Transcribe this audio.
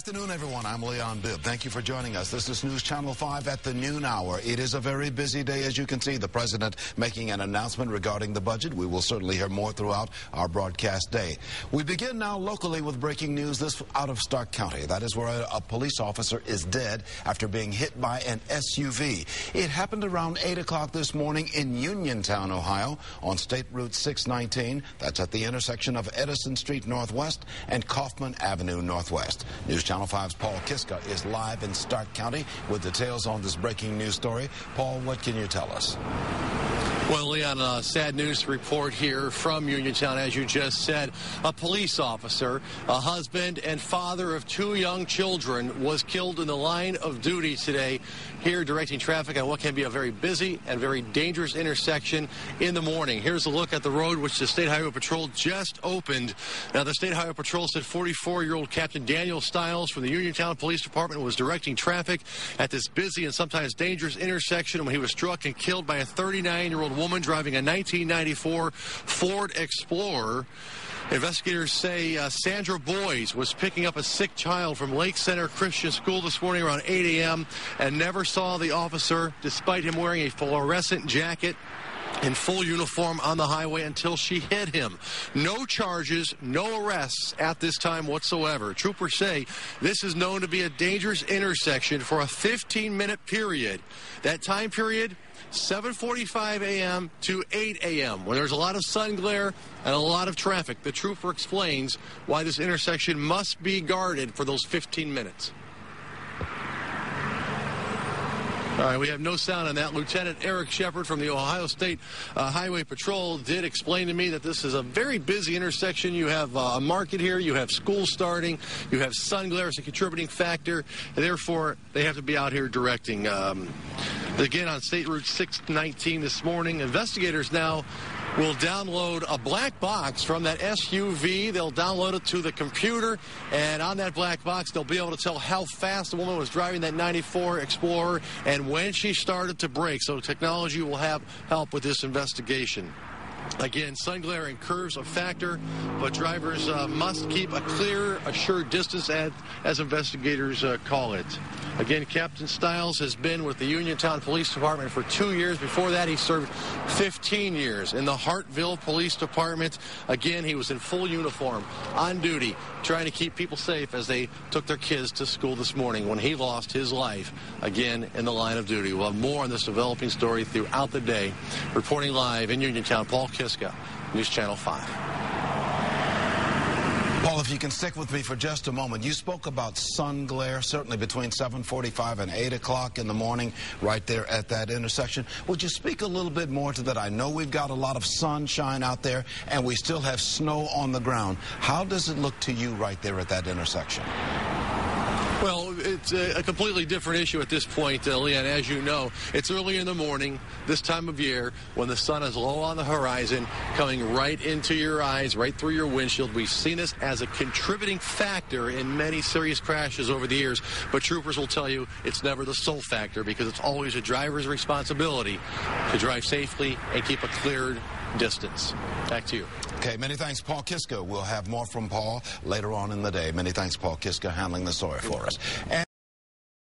Afternoon, everyone. I'm Leon Bibb. Thank you for joining us. This is News Channel 5 at the noon hour. It is a very busy day, as you can see. The president making an announcement regarding the budget. We will certainly hear more throughout our broadcast day. We begin now locally with breaking news. This out of Stark County. That is where a police officer is dead after being hit by an SUV. It happened around 8 o'clock this morning in Uniontown, Ohio, on State Route 619. That's at the intersection of Edison Street Northwest and Kaufman Avenue Northwest. News Channel 5's Paul Kiska is live in Stark County with details on this breaking news story. Paul, what can you tell us? Well, Leon, sad news to report here from Uniontown, as you just said. A police officer, a husband and father of two young children, was killed in the line of duty today here directing traffic on what can be a very busy and very dangerous intersection in the morning. Here's a look at the road which the State Highway Patrol just opened. Now, the State Highway Patrol said 44-year-old Captain Daniel Stiles from the Uniontown Police Department was directing traffic at this busy and sometimes dangerous intersection when he was struck and killed by a 39-year-old woman driving a 1994 Ford Explorer. Investigators say Sandra Boys was picking up a sick child from Lake Center Christian School this morning around 8 a.m. and never saw the officer, despite him wearing a fluorescent jacket in full uniform on the highway, until she hit him. No charges, no arrests at this time whatsoever. Troopers say this is known to be a dangerous intersection for a 15-minute period. That time period, 7:45 a.m. to 8 a.m. when there's a lot of sun glare and a lot of traffic. The trooper explains why this intersection must be guarded for those 15 minutes. All right, we have no sound on that. Lieutenant Eric Shepard from the Ohio State Highway Patrol did explain to me that this is a very busy intersection. You have a market here, you have school starting, you have sun glare as a contributing factor, and therefore they have to be out here directing. Again, on State Route 619 this morning, investigators now will download a black box from that SUV. They'll download it to the computer, and on that black box, they'll be able to tell how fast the woman was driving that 94 Explorer and when she started to brake. So technology will have help with this investigation. Again, sun glare and curves a factor, but drivers must keep a clear, assured distance, as investigators call it. Again, Captain Stiles has been with the Uniontown Police Department for 2 years. Before that, he served 15 years in the Hartville Police Department. Again, he was in full uniform, on duty, trying to keep people safe as they took their kids to school this morning when he lost his life, again, in the line of duty. We'll have more on this developing story throughout the day. Reporting live in Uniontown, Paul Kiska, News Channel 5. Paul, if you can stick with me for just a moment. You spoke about sun glare, certainly between 7:45 and 8 o'clock in the morning, right there at that intersection. Would you speak a little bit more to that? I know we've got a lot of sunshine out there, and we still have snow on the ground. How does it look to you right there at that intersection? Well, it's a completely different issue at this point, Leon. As you know, it's early in the morning, this time of year, when the sun is low on the horizon, coming right into your eyes, right through your windshield. We've seen this as a contributing factor in many serious crashes over the years, but troopers will tell you it's never the sole factor, because it's always a driver's responsibility to drive safely and keep a cleared distance. Back to you. Okay, many thanks, Paul Kiska. We'll have more from Paul later on in the day. Many thanks, Paul Kiska, handling the story for us.